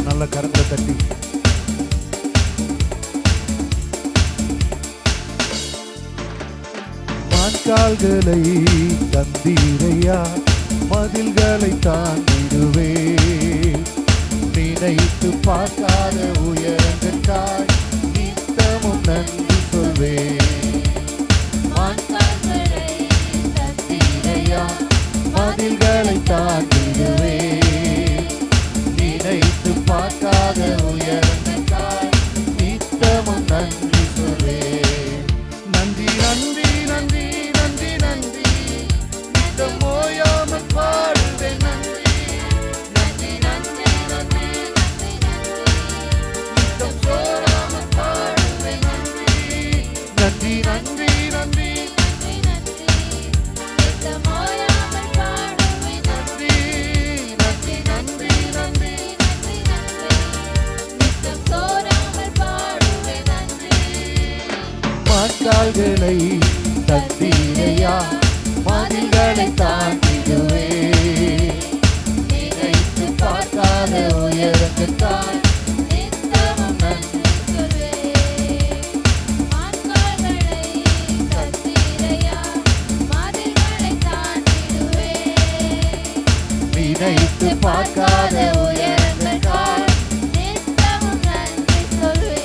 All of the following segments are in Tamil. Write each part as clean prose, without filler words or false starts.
நல்ல கரங்களை தட்டி கால்களை தந்தீரையா மதில்களை தாண்டிடுவே நினைத்து பார்க்காத உயரங்களுக்காய் நித்தமும் நன்றி சொல்வே தந்தீரையா மதில்களை தாண்டிடுவே நினைத்து பார்க்காத உயரங்களுக்காய் நித்தமும் நன்றி சொல்வே நன்றி நன்றி நன்றி ஓயாமல் பாடுவேன் நன்றி நன்றி நன்றி நன்றி நித்தம் சோராமல் பாடுவேன் நன்றி நன்றி நன்றி நித்தம் ஓயாமல் பாடுவேன் நன்றி நன்றி நன்றி நன்றி நித்தம் சோராமல் பாடுவேன் நன்றி மாற்றாள்களை தந்தீரையா மதில்களை தாண்டிடுவே நினைத்து பார்க்காத உயரத்துக்காய் நித்தமும் நன்றி சொல்வே மாற்றாள்களை தந்தீரையா மதில்களை தாண்டிடுவே நினைத்து பார்க்காத உயரத்துக்காய் நித்தமும் நன்றி சொல்வே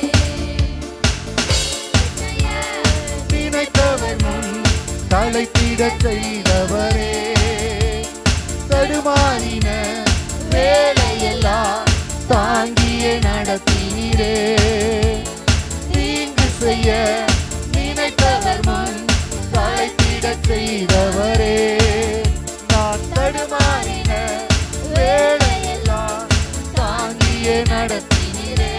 நினைத்தவர் முன் தலைத்திட செய்தவரே தடுமாறின வேலையெல்லாம் தாங்கியே நடத்தினீரே தீங்கு செய்ய நினைத்தவர் முன் தலைத்திட செய்தவரே நான் தடுமாறின வேலையெல்லாம் தாங்கியே நடத்தினீரே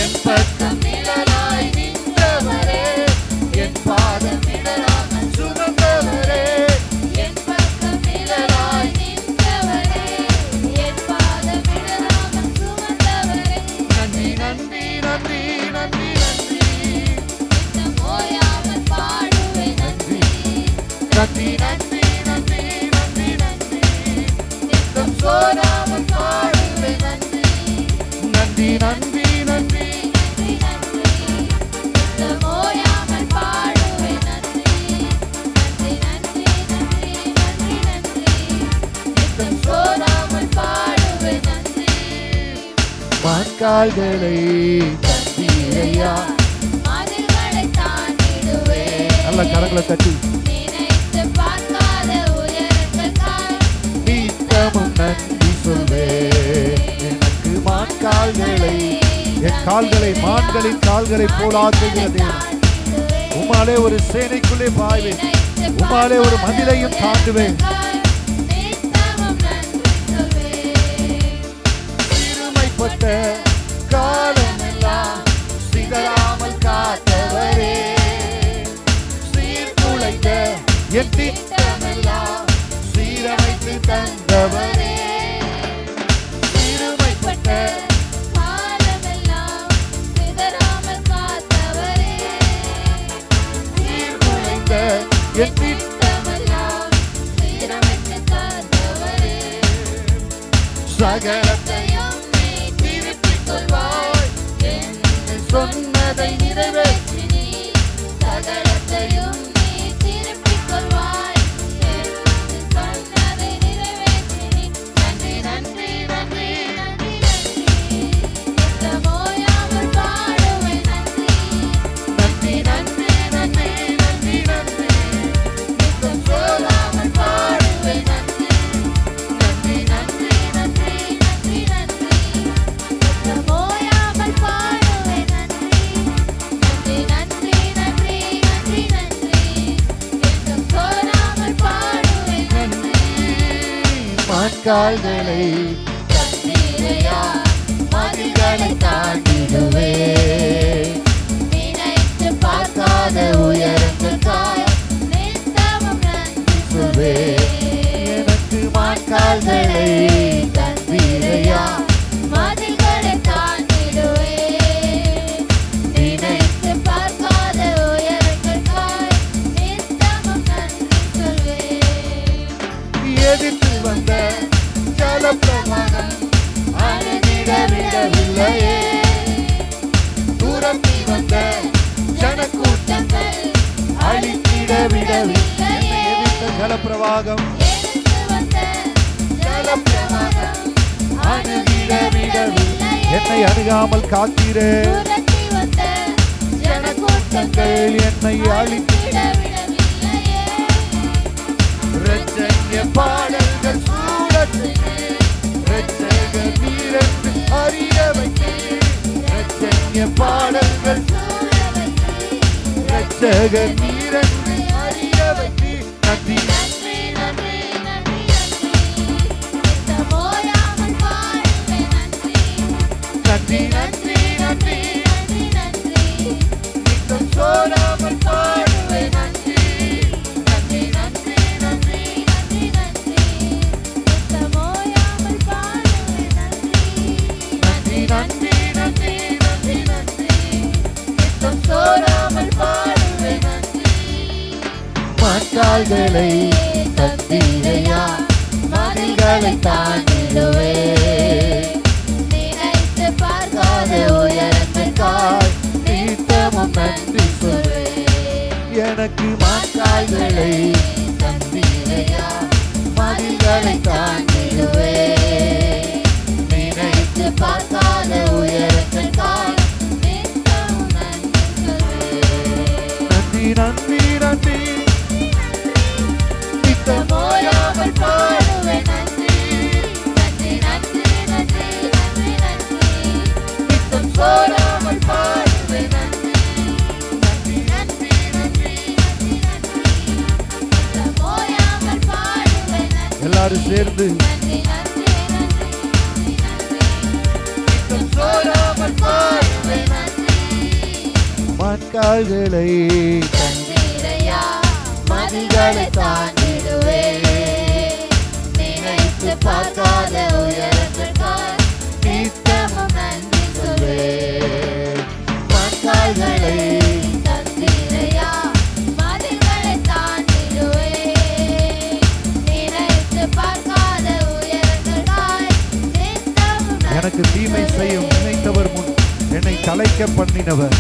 என் பக்கம் நிழலாய் நின்றவரே என் பாதம் சுமந்தவரே என் பக்கம் நிழலாய் நின்றவரே என் பாதம் இடராமல் சுமந்தவரே நன்றி நன்றி நன்றி நன்றி நன்றி நித்தம் ஓயாமல் பாடுவேன் நன்றி நன்றி நன்றி நன்றி நன்றி நன்றி நித்தம் சோராமல் பாடுவேன் நன்றி நன்றி நன்றி நன்றி நன்றி நன்றி நித்தம் ஓயாமல் பாடுவேன் நன்றி நன்றி நன்றி நன்றி நன்றி நன்றி நித்தம் சோராமல் பாடுவேன் நன்றி வான்கால்களை தந்தீரையா மதில்களை தாண்டிடுவே நல்ல கரங்களை தட்டி நினைத்து பார்க்காத உயரங்களுக்காய் நித்தமும் நன்றி சொல்வே எனக்கு மான்கால்களை என் கால்களை மான்களின் கால்களை போலாக்குகிறது உமாலே ஒரு சேனைக்குள்ளே பாய்வேன் உமாலே ஒரு மதிலையும் தாண்டுவேன் சிறுமைப்பட்ட காலமெல்லாம் சிதறாமல் காத்தவரே சீர்குலைந்த என் திட்டமெல்லாம் சீரமைத்து தந்தவரே சிறுமைப்பட்ட என் திட்டமெல்லாம் சீரமைத்து தந்தவரே சகலத்தையும் நீ திருப்பிக் கொள்வாய் என்று சொன்னதை நிறைவேற்றி நீ சகலத்தையும் நீ திருப்பிக் கொள்வாய் என்று சொன்னதை நிறைவேற்றி நீ நன்றி நன்றி நன்றி நன்றி நன்றி நித்தம் ஓயாமல் பாடுவேன் நன்றி நன்றி நன்றி நன்றி நன்றி நன்றி நித்தம் சோராமல் பாடுவேன் நன்றி நன்றி நன்றி நன்றி நன்றி நன்றி நித்தம் ஓயாமல் பாடுவேன் நன்றி நன்றி நன்றி நன்றி நன்றி நித்தம் சோராமல் பாடுவேன் நன்றி மான்கால்களை தந்தீரையா மதில்களை தாண்டிடுவே நினைத்து பார்க்காத உயரங்களுக்காய் நித்தமும் நன்றி சொல்வே எனக்கு மான்கால்களை தந்தீரையா மதில்களை தாண்டிடுவே நினைத்து பார்க்காத உயரங்களுக்காய் நித்தமும் நன்றி சொல்வே எதிர்த்து வந்த ஜலப்பிரமாணம் ஜனக்கூட்டங்கள் அழித்திட விடவில்லையே. ஜலப்பிரவாகம் எடுத்து வந்த ஜலப்பிரவாகம் அணுகிட விடவில்லையே. என்னை அணுகாமல் காத்தீரே. துரத்தி வந்த ஜனக்கூட்டங்கள் என்னை அழித்திட விடவில்லையே. இரட்சணிய பாடல்கள் சூழத்திலே இரட்சகர் நீரென்று அறிய வைத்தீர். இரட்சணிய பாடல்கள் இரட்சகர் நீரென்று அறிய வைத்தீர். நன்றி நன்றி நன்றி நன்றி நன்றி. நித்தமோயாமல் பாடுவேன் நன்றி. நன்றி நன்றி நன்றி நன்றி நன்றி. நித்தம் சோராமல் பாடுவேன் நன்றி. நன்றி நன்றி நன்றி நன்றி நன்றி. நித்தமோயாமல் பாடுவேன் நன்றி. நன்றி நன்றி நன்றி நன்றி நன்றி நித்தம் சோராமல் பாடுவேன் நன்றி. மாற்றாள்களை தந்தீரையா, மதில்களை தாண்டிடுவே. நினைத்து பார்க்காத உயரத்திற்காய் நித்தமும் நன்றி சொல்வேன். எனக்கு மாற்றாள்களை தந்தீரையா, மதில்களை தாண்டிடுவே. நினைத்து பார்க்காத உயரத்திற்காய் நித்தமும் நன்றி சொல்வேன். நன்றி நன்றி நன்றி நித்தமோயாமல் பாடுவேன் நன்றி. நன்றி நன்றி நன்றி நன்றி நன்றி. நித்தம் சோராமல் பாடுவேன் நன்றி. நன்றி நன்றி நன்றி நன்றி நன்றி. நித்தமோயாமல் பாடுவேன் நன்றி. எல்லாரும் சேர்ந்து நன்றி நன்றி நன்றி நன்றி நன்றி. நித்தம் சோராமல் பாடுவேன் நன்றி. மாற்றாள்களை தந்தீரையா, மதில்களை தாண்டிடுவே. நினைத்து பார்க்காத உயரத்திற்காய் நித்தமும் நன்றி சொல்வேன். மக்காள்களை தந்தீரையா, மதில்களை தாண்டிடுவே. நினைத்து பார்க்காத உயரத்திற்காய் நித்தமும் நன்றி எனக்கு தீமை செய்யும் நினைத்தவர் முன் என்னை தலைக்க பண்ணினவர்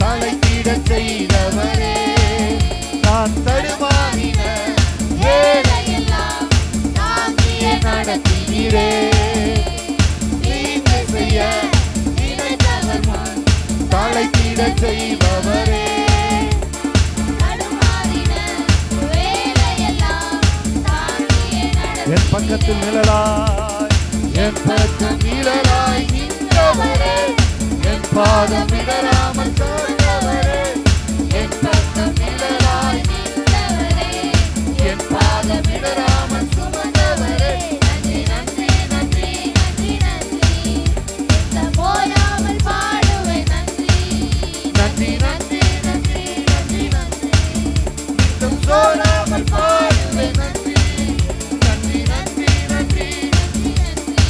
தலைத்திட செய்தவரே. நான் தடுமாறின வேலையெல்லாம் தாங்கிய நடத்தினீரே. தீமை செய்ய நினைத்தவர் முன் தலைத்திட செய்பவரே. தடுமாறின வேலையெல்லாம் தாங்கிய என் பக்கத்தில் நிழலாய் என் பக்கம் நிழலாய் நின்றவரே. என் பாதம் இடராமல் காத்தவரே. என் பக்கம் நிழலாய் நின்றவரே. என் பாதம் இடராமல் சுமந்தவரே. நன்றி நன்றி நன்றி நன்றி நன்றி. நித்தமோயாமல் பாடுவேன் நன்றி. நன்றி நன்றி நன்றி நன்றி நன்றி. நித்தம் சோராமல் பாடுவேன் நன்றி. நன்றி நன்றி நன்றி நன்றி நன்றி.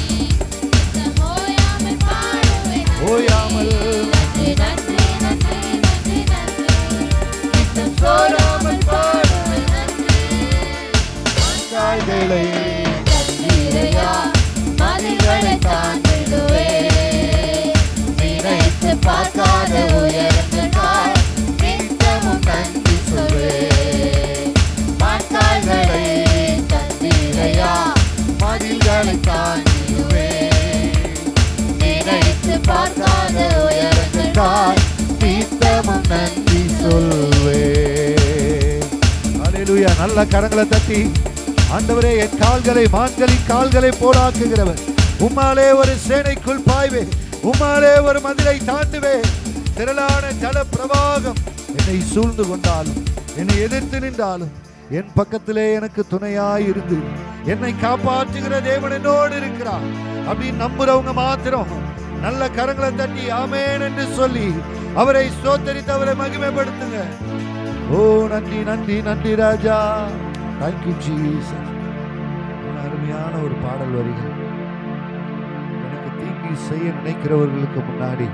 நித்தமோயாமல் பாடுவேன் நன்றி. ஓயாமல் நன்றி நன்றி நன்றி நன்றி நன்றி. நித்தம் சோராமல் பாடுவேன் நன்றி. காய்களை தந்தீரையா, மதில்களை தாண்டிடுவே. நினைத்து பார்க்காத உயரத்திற்காய் நித்தமும் நன்றி சொல்வேன். மக்காள்களை தந்தீரையா, மதில்களை தாண்டிடுவே. நினைத்து பார்க்காத உயரத்திற்காய் நித்தமும் நன்றி சொல்வே. அல்லேலூயா. நல்ல கரங்களை தட்டி ஆண்டவரே, என் கால்களை மான்களின் கால்களை போலாக்குகிறவர். உம்மாலே ஒரு சேனைக்குள் பாய்வே. உம்மாலே ஒரு மதிலை தாண்டுவே. திரளான ஜல பிரவாகம் என்னை சூழ்ந்து கொண்டாலும் என்னை எதிர்த்து நின்றாலும் என் பக்கத்திலே எனக்கு துணையாய் இருந்து என்னை காப்பாற்றுகிற தேவன் என்னோடு இருக்கிறார் அப்படின்னு நம்புறவங்க மாத்திரம் நல்ல கரங்களை தட்டி ஆமென் என்று சொல்லி அவரை ஸ்தோத்தரித்து அவரை மகிமைப்படுத்துங்க. ஓ நன்றி நன்றி நன்றி ராஜா. Thank you Jesus. அருமையான ஒரு பாடல் வரிகள். எனக்கு தீங்கி செய்ய நினைக்கிறவர்களுக்கு முன்னாடி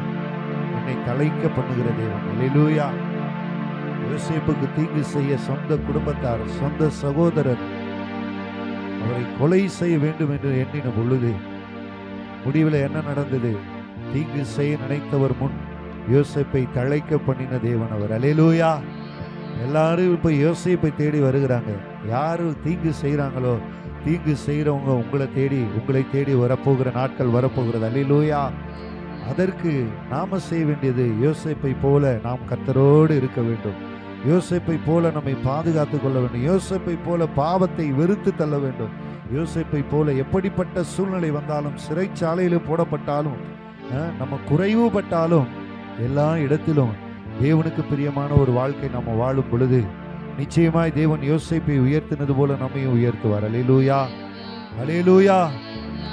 என்னை கலைக்க பண்ணுகிற தேவன். அல்லேலூயா. யோசேப்புக்கு தீங்கு செய்ய சொந்த குடும்பத்தார் சொந்த சகோதரர் அவரை கொலை செய்ய வேண்டும் என்று எண்ணின பொழுது முடிவில் என்ன நடந்தது? தீங்கு செய்ய நினைத்தவர் முன் யோசேப்பை தழைக்க பண்ணின தேவன் அவர். அல்லேலூயா. எல்லாரும் இப்போ யோசேப்பை தேடி வருகிறாங்க. யாரு தீங்கு செய்கிறாங்களோ, தீங்கு செய்கிறவங்க உங்களை தேடி வரப்போகிற நாட்கள் வரப்போகிறது. அல்லேலூயா. அதற்கு நாம செய்ய வேண்டியது, யோசேப்பை போல நாம் கர்த்தரோடு இருக்க வேண்டும். யோசேப்பை போல நம்மை பாதுகாத்து கொள்ள வேண்டும். யோசேப்பை போல பாவத்தை வெறுத்து தள்ள வேண்டும். யோசேப்பை போல எப்படிப்பட்ட சூழ்நிலை வந்தாலும், சிறைச்சாலையில் போடப்பட்டாலும், நம்ம குறைவுபட்டாலும், எல்லா இடத்திலும் தேவனுக்கு பிரியமான ஒரு வாழ்க்கை நம்ம வாழும் பொழுது நிச்சயமாய் தேவன் யோசேப்பை உயர்த்தினது போல நம்மையும் உயர்த்துவார். அல்லேலூயா, அல்லேலூயா.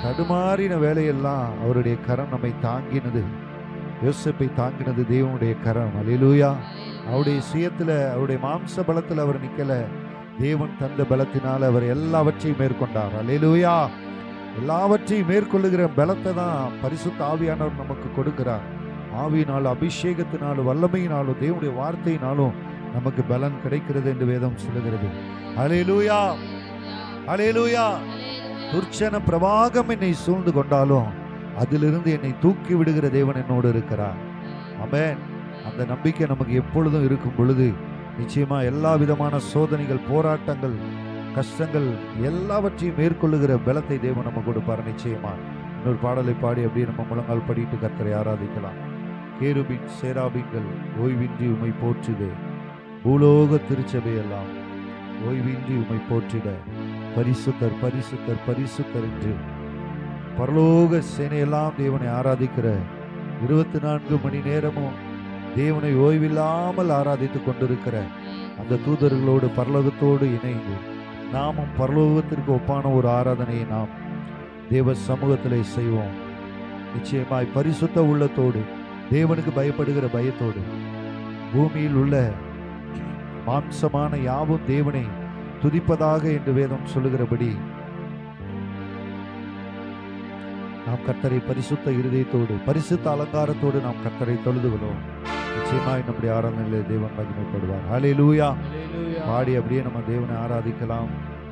தடுமாறின வேலையெல்லாம் அவருடைய கரம் நம்மை தாங்கினது. யோசேப்பை தாங்கினது தேவனுடைய கரம். அல்லேலூயா. அவருடைய சுயத்துல, அவருடைய மாம்ச பலத்தில் அவர் நிக்கல. தேவன் தந்த பலத்தினால் அவர் எல்லாவற்றையும் மேற்கொண்டார். அல்லேலூயா. எல்லாவற்றையும் மேற்கொள்ளுகிற பலத்தை தான் பரிசுத்த ஆவியானவர் நமக்கு கொடுக்கிறார். ஆவியினாலும் அபிஷேகத்தினாலும் வல்லமையினாலும் தேவனுடைய வார்த்தையினாலும் நமக்கு பலன் கிடைக்கிறது என்று வேதம் சொல்லுகிறது. அல்லேலூயா, அல்லேலூயா. துர்ச்சன பிரவாகம் என்னை சூழ்ந்து கொண்டாலும் அதிலிருந்து என்னை தூக்கி விடுகிற தேவன் என்னோடு இருக்கிறார். ஆமென். அந்த நம்பிக்கை நமக்கு எப்பொழுதும் இருக்கும் பொழுது நிச்சயமா எல்லா விதமான சோதனைகள், போராட்டங்கள், கஷ்டங்கள் எல்லாவற்றையும் மேற்கொள்ளுகிற பலத்தை தேவன் நம்ம கொடுப்பார். நிச்சயமா இன்னொரு பாடலை பாடி அப்படியே நம்ம முழங்கால் படிட்டு கர்த்தரை ஆராதிக்கலாம். கேருபின் சேராபின்கள் ஓய்வின்றி உமை போற்றுதே, பூலோக திருச்சபை எல்லாம் ஓய்வின்றி உமை போற்றிட, பரிசுத்தர் பரிசுத்தர் பரிசுத்தர் என்று பரலோக சேனையெல்லாம் தேவனை ஆராதிக்கிற 24 மணி நேரமும் தேவனை ஓய்வில்லாமல் ஆராதித்துக் கொண்டிருக்கிற அந்த தூதர்களோடு பரலோகத்தோடு இணைந்து நாமும் பரலோகத்திற்கு ஒப்பான ஒரு ஆராதனையை நாம் தேவ சமூகத்திலே செய்வோம். நிச்சயமாய் பரிசுத்த உள்ளத்தோடு, தேவனுக்கு பயப்படுகிற பயத்தோடு, பூமியில் உள்ள மாம்சமான யாவும் தேவனை துதிப்பதாக என்று வேதம் சொல்லுகிறபடி நாம் கர்த்தரை பரிசுத்த இருதயத்தோடு, பரிசுத்த அலங்காரத்தோடு நாம் கர்த்தரை தொழுதுகிறோம். நிச்சயமாய் நம்முடைய ஆராதனையிலே தேவன் மகிமைப்படுவார். ஹல்லேலூயா. பாடி அப்படியே நம்ம தேவனை ஆராதிக்கலாம்.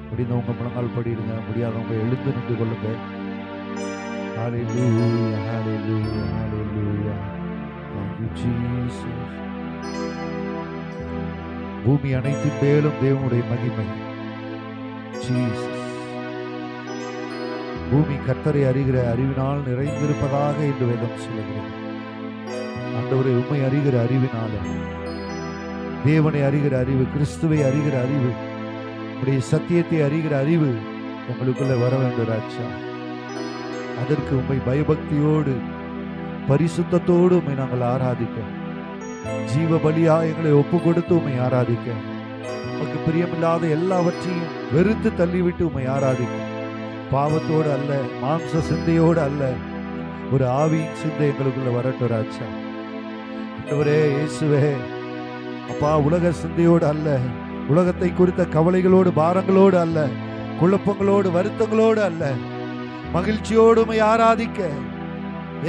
முடிந்தவங்க முழங்கால் படிடுங்க, முடியாதவங்க எழுந்து நின்று கொள்ளுங்க. ஹல்லேலூயா, ஹல்லேலூயா, ஹல்லேலூயா. Thank you, Jesus. பூமி அனைத்தின் மேலும் தேவனுடைய மகிமை. ஜீசஸ். பூமி கர்த்தரை அறிகிற அறிவினால் நிறைந்திருப்பதாக என்று வேதம் சொல்லுகிறது. ஆண்டவரை உம்மை அறிகிற அறிவினால, தேவனை அறிகிற அறிவு, கிறிஸ்துவை அறிகிற அறிவு, உடைய சத்தியத்தை அறிகிற அறிவு எங்களுக்குள்ள வர வேண்டும் ராஜா. அதற்கு உம்மை பயபக்தியோடு, பரிசுத்தத்தோடு உம்மை நாங்கள் ஆராதிக்க, ஜீவ பலியா எங்களை ஒப்பு கொடுத்து உம்மை ஆராதிக்க, உமக்கு பிரியமில்லாத எல்லாவற்றையும் வெறுத்து தள்ளிவிட்டு உம்மை ஆராதிக்க, பாவத்தோடு அல்ல, மாம்ச சிந்தையோடு அல்ல, ஒரு ஆவியின் சிந்தை எங்களுக்குள்ள வரட்டும் ராஜா. ஆண்டவரே இயேசுவே, அப்பா, உலக சிந்தையோடு அல்ல, உலகத்தை குறித்த கவலைகளோடு பாரங்களோடு அல்ல, குழப்பங்களோடு வருத்தங்களோடு அல்ல, மகிழ்ச்சியோடு உம்மை ஆராதிக்க,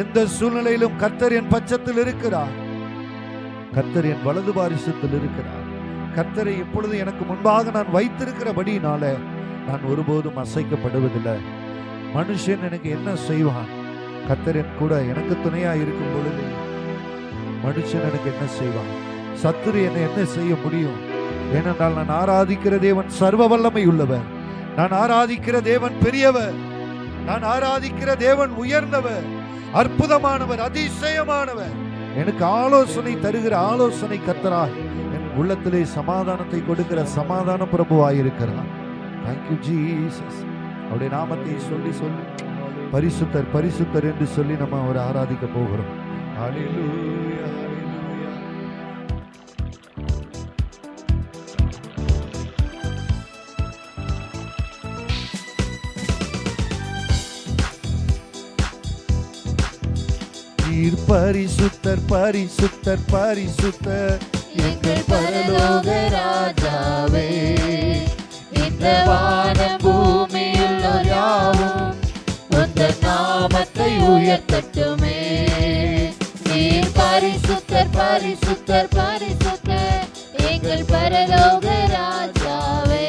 எந்த சூழ்நிலையிலும் கர்த்தர் என் பட்சத்தில் இருக்கிறார், கர்த்தர் என் வலது பாரிசத்தில் இருக்கிறார், கர்த்தரை எப்பொழுதும் எனக்கு முன்பாக நான் வைத்திருக்கிறபடியினால நான் ஒருபோதும் அசைக்கப்படுவதில்லை. மனுஷன் எனக்கு என்ன செய்வான்? கர்த்தர் என் கூட எனக்கு துணையா இருக்கும் பொழுது மனுஷன் எனக்கு என்ன செய்வான்? சத்துரு என்னை என்ன செய்ய முடியும்? ஏனென்றால் நான் ஆராதிக்கிற தேவன் சர்வ வல்லமை உள்ளவர், நான் ஆராதிக்கிற தேவன் பெரியவர், நான் ஆராதிக்கிற தேவன் உயர்ந்தவர், அற்புதமானவர், அதிசயமானவர், எனக்கு ஆலோசனை தருகிற ஆலோசனை கர்த்தராய் என் உள்ளத்திலே சமாதானத்தை கொடுக்கிற சமாதான பிரபுவாயிருக்கிறார். Thank you Jesus. அவருடைய நாமத்தை சொல்லி சொல்லி பரிசுத்தர் பரிசுத்தர் என்று சொல்லி நம்ம அவரை ஆராதிக்க போகிறோம். ஹல்லேலூயா, ஹல்லேலூயா. நீர் பரிசுத்தர் பரிசுத்தர் பரிசுத்தர் எங்கள் பரலோக ராஜாவே, இந்த வானம் பூமியுள்ளோர் யாவும் உந்தன் நாமத்தை உயர்த்தட்டுமே. நீர் பரிசுத்தர் பரிசுத்தர் பரிசுத்தர் எங்கள் பரலோக ராஜாவே,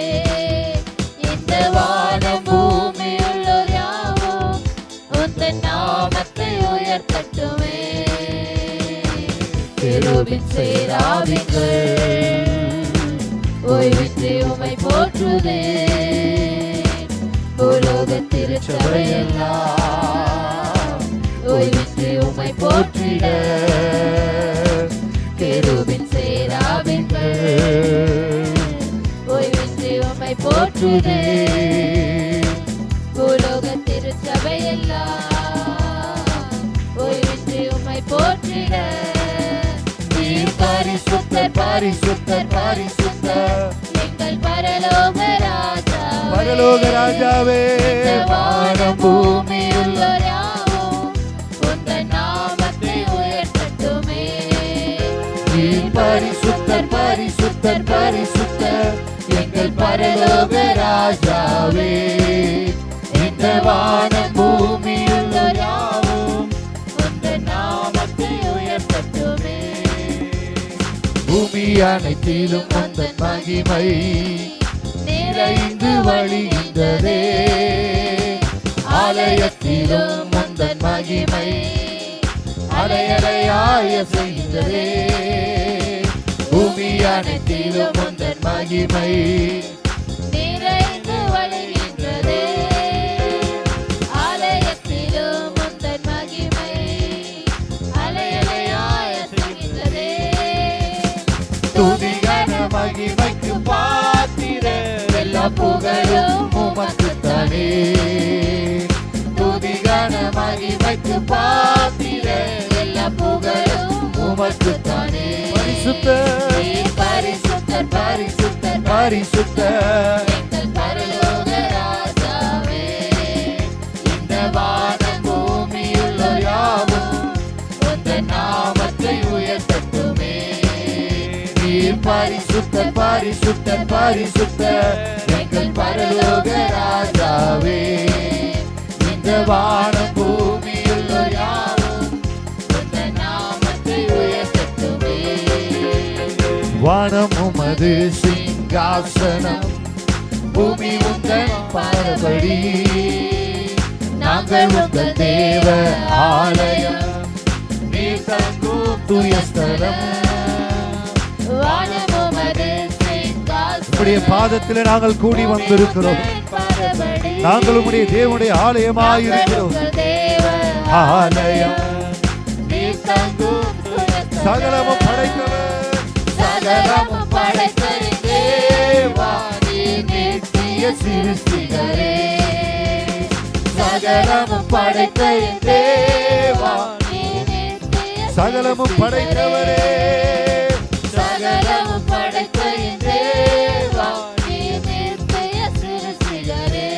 இந்த வானம் பூமியுள்ளோர் யாவும் உந்தன் நாமத்தை உயர்த்தட்டுமே. போற்றுதே. பூலோக திருச்சபையெல்லாம் ஓய்வின்றி உம்மை போற்றிட கேருபின் சேராபின்கள் ஓய்வின்றி உம்மை போற்றுதே. பூலோக திருச்சபையெல்லாம் ஓய்வின்றி உம்மை போற்றிட நீர் பரிசுத்தர் பரிசுத்தர் பரிசுத்தர் எங்கள் பரலோக ராஜா பரலோக ராஜாவே. வானம் பூமியுள்ளோர் யாவும் உந்தன் நாமத்தை உயர்த்தட்டுமே. நீர் பரிசுத்தர் பரிசுத்தர் பரிசுத்தர் எங்கள் பரலோக ராஜாவே. இந்த வானம் பூமியுள்ளோர் யாவும் உந்தன் நாமத்தை உயர்த்தட்டுமே. பூமி அனைத்திலும் உந்தன் மகிமை நிறைந்து வழிகின்றதே. ஆலயத்திலும் உந்தன் மகிமை அலையலையாய செய்கின்றதே. பூமி அனைத்திலும் உந்தன் மகிமை நிறைந்து வழிகின்றதே. ஆலயத்திலும் உந்தன் மகிமை அலையலையாய செய்கின்றதே. துதிகன மகிமைக்கு பாத்திர எல்லா புகழும் உமக்குத்தானே. துதிகன மகிமைக்கு பாத்திர எல்லா புகழும் உமக்குத்தானே. பரிசுத்தர் பரிசுத்தர் பரிசுத்தர் பரிசுத்தர் எங்கள் பரலோக ராஜாவே. இந்த வானம் பூமியுள்ளோர் யாவும் உந்தன் நாமத்தை உயர்த்தட்டுமே. நீர் பரிசுத்தர் பரிசுத்தர் பரிசுத்தர் எங்கள் பரலோக ராஜாவே. இந்த வானம் பூமியுள்ளோர் யாவும் உந்தன் நாமத்தை உயர்த்தட்டுமே. வானம் உமது சிங்காசனம் பூமி உந்தன் பாதபடி நாங்கள் உங்கள் தேவ ஆலயம். நீர் தங்கும் தூய ஸ்தலம். வானம் உமது சிங்காசனம். உம்முடைய பாதத்திலே நாங்கள் கூடி வந்திருக்கிறோம். பாதபடி நாங்கள் உம்முடைய தேவனுடைய ஆலயமாய் இருக்கிறோம். உங்கள் தேவ ஆலயம் நீர் தங்கும் தூய ஸ்தலம். சகலமும் படைத்தவர் சகலமும் படைத்த தேவா நீர் நித்திய சிருஷ்டிகரே. சகலமும் படைத்த தேவா நீர் நித்திய சகலமும் படைத்தவரே. சகலமும் படைத்த தேவா நீர் நித்திய சிருஷ்டிகரே.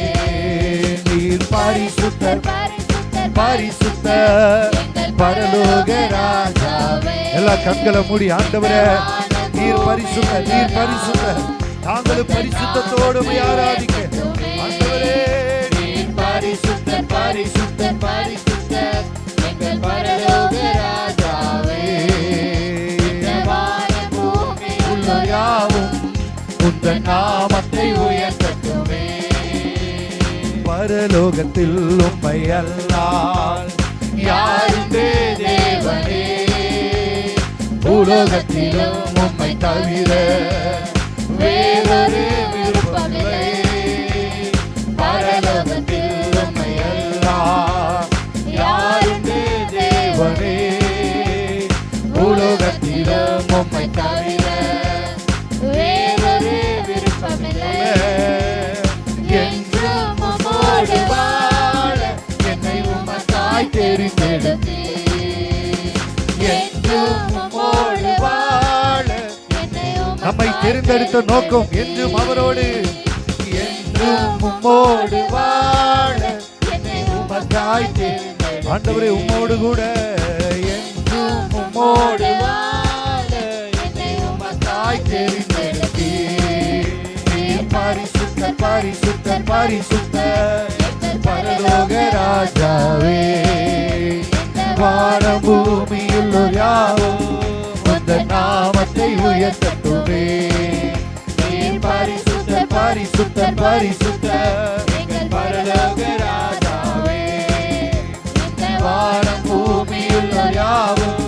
நீர் பரிசுத்தர் பரிசுத்தர் பரிசுத்தர் எங்கள் பரலோக ராஜாவே. எல்லா கண்களை மூடி ஆண்டவரே நீர் பரிசுத்தர் நீர் பரிசுத்தர். தாங்களும் பரிசுத்தத்தோடு உம்மை ஆராதிக்க ஆண்டவரே. நீர் பரிசுத்தர் பரிசுத்தர் பரிசுத்தர் எங்கள் பரலோக ராஜாவே. இந்த வானம் பூமி உள்ளோர் யாவும் உந்தன் நாமத்தை உயர்த்தட்டுமே. பரலோகத்தில் உம்மை அல்லால் யாருண்டே தேவனே. பூலோகத்திலும் உம்மை தவிர வேறொரு விருப்பமில்லை. பரலோகத்தில் உம்மை அல்லால் யாருண்டே தேவனே. பூலோகத்திலும் உம்மை தவிர வேறொரு விருப்பமில்லை. என்றும் உம்மோடு வாழ என்னை உமக்காய் தெரிந்தெடுத்தீர். என்றும் உம்மோடு வாழ என்னை நம்மை தெரிந்தெடுத்த நோக்கம் என்றும் அவரோடு என்றும் உம்மோடு வாழ என்னை உமக்காய் ஆண்டவரே உம்மோடு கூட என்றும் உம்மோடு வாழ என்னை உமக்காய் தெரிந்தெடுத்தீர். நீர் பரிசுத்தர் பரிசுத்தர் பரிசுத்தர் பரலோக ராஜாவே. வானம் பூமியுள்ளோர் யாவும் உந்தன் நாமத்தை உயர்த்தட்டுமே. நீர் பரிசுத்தர் பரிசுத்தர் பரிசுத்தர் எங்கள் பரலோக ராஜாவே. வானம் பூமியுள்ளோர் யாவும்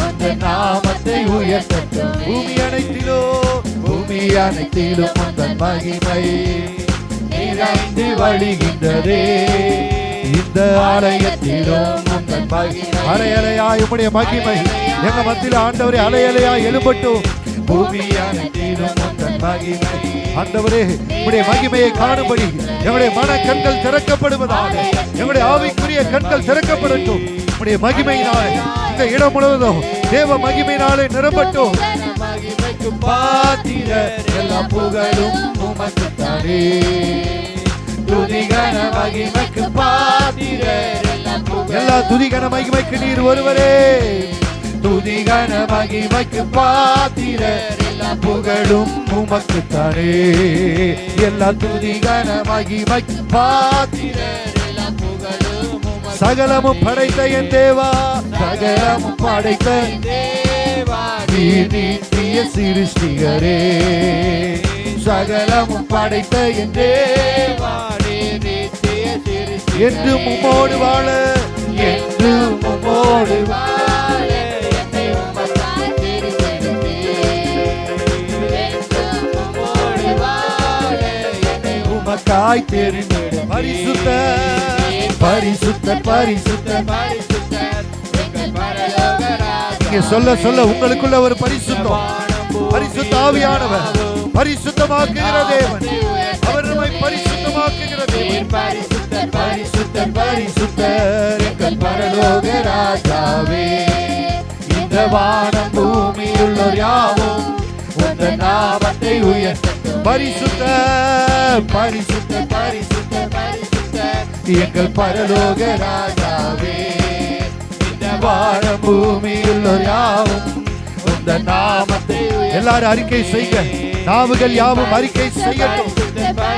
உந்தன் நாமத்தை உயர்த்தட்டும். பூமி அனைத்திலோ பூமி அனைத்திலும் உந்தன் மகிமை நிறைந்து வழிகின்றதே. இந்த ஆலயத்திலும் உந்தன் மகிமை அலையலையாய் உம்முடைய மகிமை எங்க மத்தியில் ஆண்டவரே அலையலையாய் எழும்பட்டும். பூமி அனைத்திலும் உந்தன் மகிமை ஆண்டவரே உம்முடைய மகிமையை காணும்படி எங்களுடைய மன கண்கள் திறக்கப்படுவதாக, எங்களுடைய ஆவிக்குரிய கண்கள் திறக்கப்படட்டும். உம்முடைய மகிமையினாலே இந்த இடம் முழுவதும் தேவ மகிமையினாலே நிரம்பட்டும். மகிமைக்கு பாத்திரர் எல்லா புகழும் உமக்குத்தானே. துதிகன மகிமைக்கு பாத்திரர் எல்லா துதிகன மகிமைக்கு நீர் ஒருவரே. துதிகன மகிமைக்கு பாத்திரர் எல்லா புகழும் உமக்குத்தானே. எல்லா துதிகன மகிமைக்கு பாத்திரர் எல்லா புகழும் சகலமும் படைத்த என் தேவா, சகலமும் படைத்த தேவா, நீர் நித்திய சிருஷ்டிகரே. சகலமும் படைத்த என் தேவா, நீர் நித்திய சிருஷ்டிகரே. என்றும் உம்மோடு வாழ, என்றும் உம்மோடு வாழ என்னை உமக்காய் தெரிந்தெடுத்தீர். என்றும் உம்மோடு வாழ என்னை உமக்காய் தெரிந்தெடுத்தீர். பரிசுத்த பரிசுத்த பரிசுத்த பரிசுத்த எங்கள் பரலோக ராஜா. நீங்க சொல்ல சொல்ல உங்களுக்குள்ள ஒரு பரிசுத்தம், பரிசுத்த ஆவியானவர் பரிசுத்தமாக்குகிற தேவன், அவர் நம்மை பரிசுத்தமாக்குகிற தேவன். பரிசுத்தர் பரிசுத்தர் பரிசுத்தர் எங்கள் பரலோக ராஜாவே. இந்த வானம் பூமியுள்ளோர் யாவும் உந்தன் நாமத்தை உயர்த்தட்டும். பரிசுத்த பரிசுத்த பரிசுத்த பரிசுத்த எங்கள் பரலோக ராஜாவே. இந்த வானம் பூமியுள்ளோர் யாவும் உந்தன் நாமத்தை எல்லாரும் அறிக்கை செய்க. நாவுகள் யாவும் அறிக்கை செய்யட்டும்.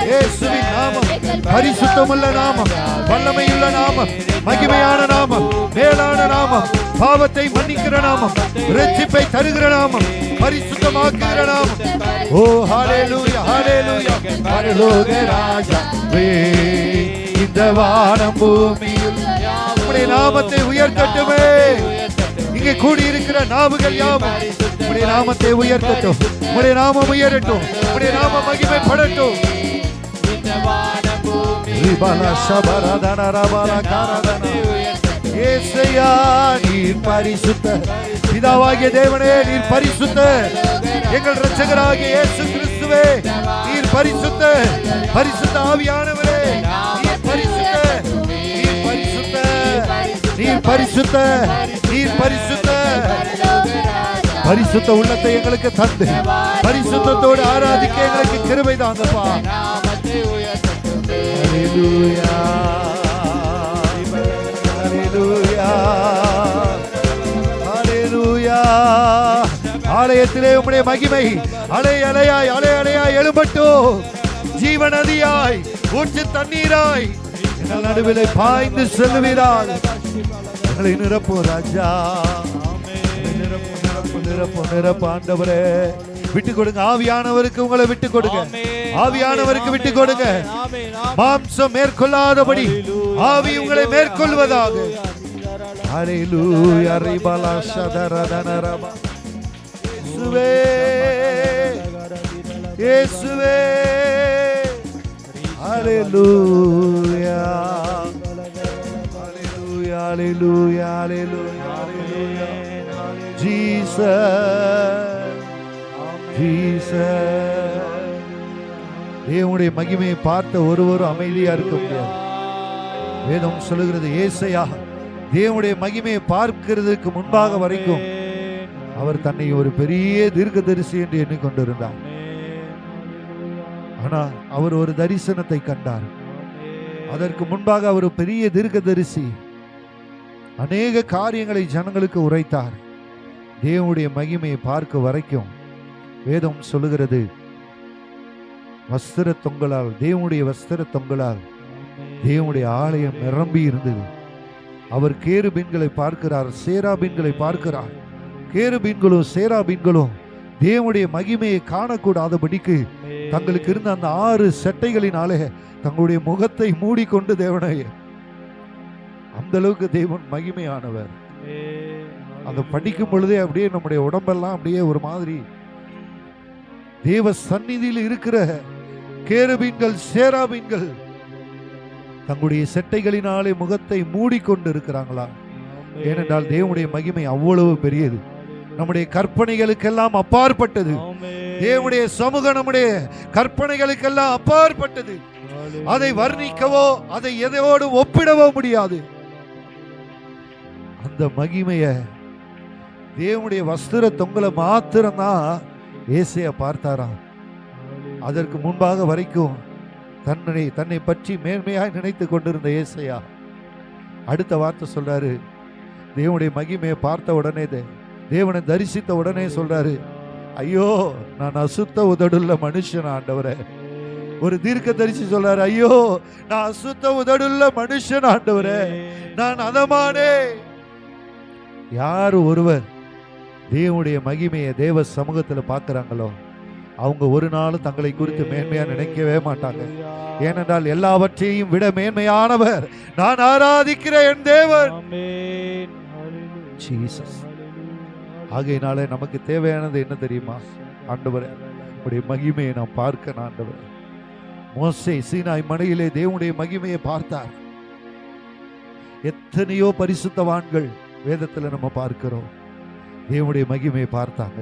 இயேசுவின் நாமம் பரிசுத்தமுள்ள நாமம், வல்லமையுள்ள நாமம், மகிமையான நாமம், மேலான நாமம், பாவத்தை மன்னிக்கிற நாமம், இரட்சிப்பை தருகிற நாமம், பரிசுத்தமாக்குகிற நாமம். ஓ ஹalleluya ஹalleluya. பரலோக ராஜாவே இந்த வானம் பூமியில் உம்முடைய நாமத்தை உயர்த்தட்டுமே. இங்கே கூடி இருக்கிற நாவுகள் யாவும் உம்முடைய நாமத்தை உயர்த்தட்டும். உம்முடைய நாமம் உயரட்டும். உம்முடைய நாமம் மகிமைப்படட்டும். ஏசையா நீர் பரிசுத்தர். பிதாவாகிய தேவனே நீர் பரிசுத்தர். எங்கள் இரட்சகராகிய இயேசு கிறிஸ்துவே நீர் பரிசுத்தர். பரிசுத்த ஆவியானவரே நீர் பரிசுத்தர். நீர் பரிசுத்தர். நீர் பரிசுத்தர். நீர் பரிசுத்தர். பரிசுத்த உள்ளத்தை எங்களுக்கு தந்து பரிசுத்தத்தோடு ஆராதிக்க எங்களுக்கு கிருபை தாங்கப்பா. ஹalleluya ஹalleluya ஹalleluya. ஆலயத்திலே உம்முடைய மகிமை அலை அலையாய் அலை அலையாய் எழும்பட்டும். ஜீவ நதியாய் ஊற்று தண்ணீராய் எங்கள் நடுவிலே பாய்ந்து செல்லுவீராக. எங்களை நிரப்பு ராஜா, நிரப்பு நிரப்பு ஆண்டவரே. விட்டு கொடுங்க ஆவியானவருக்கு, உங்களை விட்டு கொடுங்க ஆவியானவருக்கு விட்டு கொடுங்க. மாம்சம் மேற்கொள்ளாதபடி ஆவி உங்களை மேற்கொள்வதாக. ஹalleluya ரிபலா ஷதரதனரபா. இயேசுவே இயேசுவே ஹalleluya ஹalleluya ஹalleluya ஹalleluya ஹalleluya. தேவனுடைய மகிமையை பார்த்த ஒருவரும் அமைதியா இருக்க முடியாது. வேதம் சொல்லுகிறது ஏசாயா தேவனுடைய மகிமையை பார்க்கிறதுக்கு முன்பாக வரைக்கும் அவர் தன்னை ஒரு பெரிய தீர்க்கதரிசி என்று எண்ணிக்கொண்டிருந்தார். ஆனா அவர் ஒரு தரிசனத்தை கண்டார். அதற்கு முன்பாக அவர் பெரிய தீர்க்கதரிசி, அநேக காரியங்களை ஜனங்களுக்கு உரைத்தார். தேவனுடைய மகிமையை பார்க்க வரைக்கும் வேதம் சொல்லுகிறது வஸ்திர தொங்கலால், தேவனுடைய வஸ்திர தொங்கலால் தேவனுடைய ஆலயம் நிரம்பி இருந்தது. அவர் கேருபீன்களை பார்க்கிறார், சேராபீன்களை பார்க்கிறார். கேருபீன்களும் சேராபீன்களும் தேவனுடைய மகிமையை காணக்கூடாதபடிக்கு தங்களுக்கு இருந்த அந்த 6 செட்டைகளினாலே தங்களுடைய முகத்தை மூடிக்கொண்டு தேவனை, அந்த அளவுக்கு தேவன் மகிமையானவர். அதை படிக்கும் பொழுதே அப்படியே நம்முடைய உடம்பெல்லாம் அப்படியே ஒரு மாதிரி தேவ சந்நிதியில் இருக்கிற கேருபீன்கள் சேராபீன்கள் தங்களுடைய செட்டைகளினாலே முகத்தை மூடிக்கொண்டு இருக்கிறாங்களா? ஏனென்றால் தேவனுடைய மகிமை அவ்வளவு பெரியது, நம்முடைய கற்பனைகளுக்கெல்லாம் அப்பாற்பட்டது. தேவனுடைய சமூகம் நம்முடைய கற்பனைகளுக்கெல்லாம் அப்பாற்பட்டது. அதை வர்ணிக்கவோ அதை எதையோடு ஒப்பிடவோ முடியாது. அந்த மகிமைய தேவனுடைய வஸ்திர தொங்கலை மாத்திரம்தான் ஏசையா பார்த்தாராம். அதற்கு முன்பாக வரைக்கும் தன்னை பற்றி மேன்மையாய் நினைத்து கொண்டிருந்த ஏசையா அடுத்த வார்த்தை சொல்றாரு. தேவனுடைய மகிமையை பார்த்த உடனே, தேவனை தரிசித்த உடனே சொல்றாரு, ஐயோ நான் அசுத்த உதடுள்ள மனுஷன் ஆண்டவரே. ஒரு தீர்க்க தரிசி சொல்றாரு, ஐயோ நான் அசுத்த உதடுள்ள மனுஷன் ஆண்டவரே, நான் அதமானே. யார் ஒருவர் தேவனுடைய மகிமையை தேவ சமூகத்தில் பார்க்கிறாங்களோ அவங்க ஒரு நாளும் தங்களை குறித்து மேன்மையா நினைக்கவே மாட்டாங்க. ஏனென்றால் எல்லாவற்றையும் விட மேன்மையானவர் நான் ஆராதிக்கிற என் தேவன். ஜீசஸ். ஆகையினாலே நமக்கு தேவையானது என்ன தெரியுமா? ஆண்டவரே உடைய மகிமையை நாம் பார்க்க. ஆண்டவர் மோசே சீனாய் மலையிலே தேவனுடைய மகிமையை பார்த்தார். எத்தனையோ பரிசுத்தவான்கள் வேதத்தில் நம்ம பார்க்கிறோம் தேவனுடைய மகிமையை பார்த்தாங்க.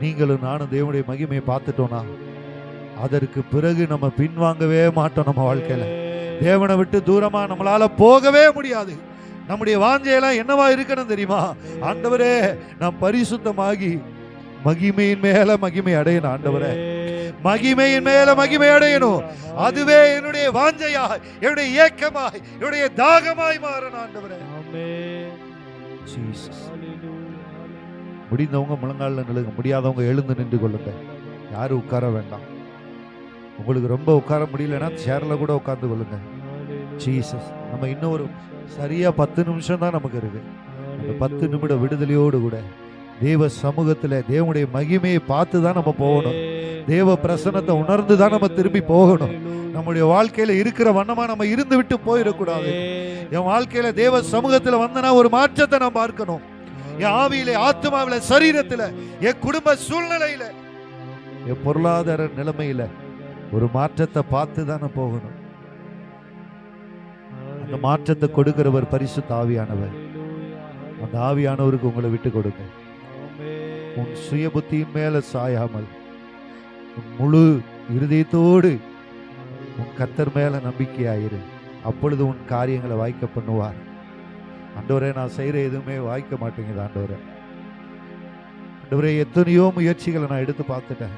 நீங்களும் நானும் தேவனுடைய மகிமையை பார்த்துட்டோம்னா அதற்கு பிறகு நம்ம பின்வாங்கவே மாட்டோம். நம்ம வாழ்க்கையில தேவனை விட்டு தூரமா நம்மளால போகவே முடியாது. நம்முடைய வாஞ்சையெல்லாம் என்னவா இருக்கணும் தெரியுமா? ஆண்டவரே நாம் பரிசுத்தமாகி மகிமையின் மேல மகிமை அடையணும். ஆண்டவரே மகிமையின் மேல மகிமை அடையணும். அதுவே என்னுடைய வாஞ்சையாய், என்னுடைய ஏக்கமாய், என்னுடைய தாகமாய் மாறணும். ஆண்டவரே ஜீசஸ். முடிந்தவங்க முழங்கால நிலுங்க, முடியாதவங்க எழுந்து நின்று கொள்ளுங்க. யாரும் உட்கார வேண்டாம். உங்களுக்கு ரொம்ப உட்கார முடியலன்னா சேர்ல கூட உட்கார்ந்து கொள்ளுங்க. ஜீசஸ். நம்ம இன்னும் ஒரு சரியா 10 நிமிஷம் தான் நமக்கு இருக்கு. அந்த 10 நிமிட விடுதலையோடு கூட தேவ சமூகத்துல தேவனுடைய மகிமையை பார்த்து தான் நம்ம போகணும். தேவ பிரசன்னத்தை உணர்ந்து தான் நம்ம திரும்பி போகணும். நம்முடைய வாழ்க்கையில இருக்கிற வண்ணமா நம்ம இருந்து விட்டு போயிடக்கூடாது. என் வாழ்க்கையில தேவ சமூகத்துல வந்தனா ஒரு மாற்றத்தை நான் பார்க்கணும். என் ஆவியில, ஆத்மாவில, சரீரத்துல, என் குடும்ப சூழ்நிலையில, என் பொருளாதார நிலைமையில ஒரு மாற்றத்தை பார்த்து தானே போகணும். அந்த மாற்றத்தை கொடுக்கிறவர் பரிசுத்த ஆவியானவர். அந்த ஆவியானவருக்கு உங்களை விட்டு கொடுங்க. உன் சுய புத்தியின் மேல சாயாமல் உன் முழு இருதயத்தோடு உன் கர்த்தர் மேல நம்பிக்கையாயிரு. அப்பொழுது உன் காரியங்களை வாய்க்க பண்ணுவார். ஆண்டவரே நான் செய்யற எதுவுமே வாய்க்க மாட்டேங்குது. ஆண்டவரே எத்தனையோ முயற்சிகளை நான் எடுத்து பார்த்துட்டேன்,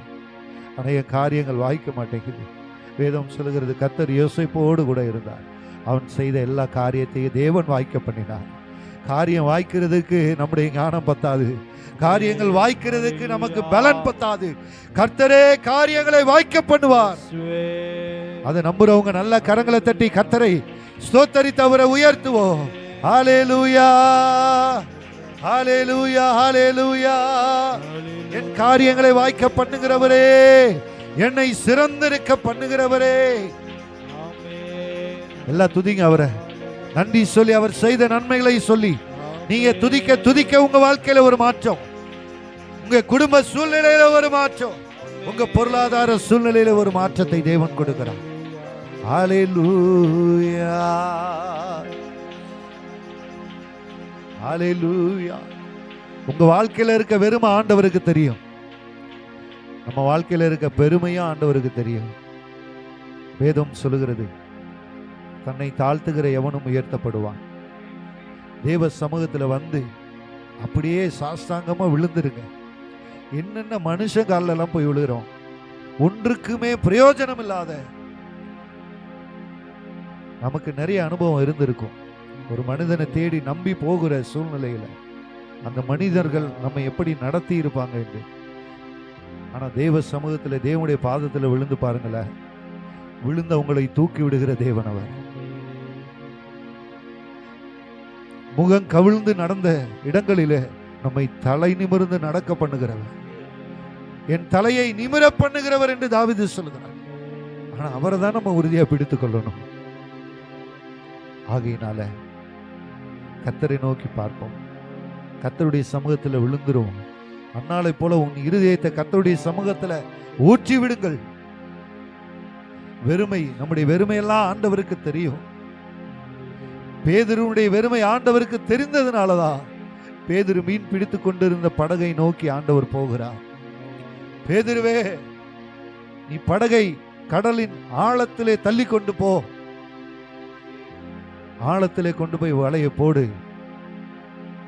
ஆனா என் காரியங்கள் வாய்க்க மாட்டேங்குது. வேதம் சொல்லுகிறது கர்த்தர் யோசேப்போடு கூட இருந்தார். அவன் செய்த எல்லா காரியத்தையும் தேவன் வாய்க்க பண்ணினார். காரியம் வாய்க்கிறதுக்கு நம்முடைய ஞானம் பத்தாது, காரியங்கள் வாய்க்கிறதுக்கு நமக்கு பலன் பத்தாது. கர்த்தரே காரியங்களை வாய்க்க பண்ணுவார். அதை நம்புறவங்க நல்ல கரங்களை தட்டி கர்த்தரை ஸ்தோத்தரித்து அவரை உயர்த்துவோம். ஹல்லேலூயா, ஹல்லேலூயா, ஹல்லேலூயா. என் காரியங்களை வாய்க்க பண்ணுகிறவரே, என்னை சிறந்திருக்க பண்ணுகிறவரே. எல்லாம் துதிங்க அவரை, நன்றி சொல்லி அவர் செய்த நன்மைகளை சொல்லி நீங்க துதிக்க துதிக்க உங்க வாழ்க்கையில ஒரு மாற்றம், உங்க குடும்ப சூழ்நிலையில ஒரு மாற்றம், உங்க பொருளாதார சூழ்நிலையில ஒரு மாற்றத்தை தேவன் கொடுக்கிறார். ஹல்லேலூயா, ஹல்லேலூயா. உங்க வாழ்க்கையில இருக்க வெறுமை ஆண்டவருக்கு தெரியும். நம்ம வாழ்க்கையில இருக்க பெருமையும் ஆண்டவருக்கு தெரியும். வேதம் சொல்லுகிறது தன்னை தாழ்த்துகிற எவனும் உயர்த்தப்படுவான். தேவ சமூகத்துல வந்து அப்படியே சாஸ்தாங்கமா விழுந்துருங்க. என்னென்ன மனுஷ காலில் எல்லாம் போய் விழுகிறோம், ஒன்றுக்குமே பிரயோஜனம் இல்லாத. நமக்கு நிறைய அனுபவம் இருந்திருக்கும். ஒரு மனிதனை தேடி நம்பி போகிற சூழ்நிலையில அந்த மனிதர்கள் நம்ம எப்படி நடத்தி இருப்பாங்க என்று. ஆனா தேவ சமூகத்துல தேவனுடைய பாதத்துல விழுந்து பாருங்களேன், விழுந்தவங்களை தூக்கி விடுகிற தேவன் அவர். முகம் கவிழ்ந்து நடந்த இடங்களிலே நம்மை தலை நிமிர்ந்து நடக்க பண்ணுகிறவர், என் தலையை நிமிர பண்ணுகிறவர் என்று தாவீது சொல்லுகிறார். ஆனா அவரை தான் நம்ம உறுதியா பிடித்துக் கொள்ளணும். ஆகையினால கர்த்தரை நோக்கி பார்ப்போம், கர்த்தருடைய சமூகத்தில் விழுந்துருவோம். அன்னாலை போல உன் இருதயத்தை கர்த்தருடைய சமூகத்துல ஊற்றி விடுங்கள். வெறுமை, நம்முடைய வெறுமையெல்லாம் ஆண்டவருக்கு தெரியும். பேதுருவுடைய வெறுமை ஆண்டவருக்கு தெரிந்ததுனாலதான் பேதுரு மீன் பிடித்துக் கொண்டிருந்த படகை நோக்கி ஆண்டவர் போகிறார். பேதுருவே, நீ படகை கடலின் ஆழத்திலே தள்ளி கொண்டு போ, ஆழத்திலே கொண்டு போய் வலையை போடு.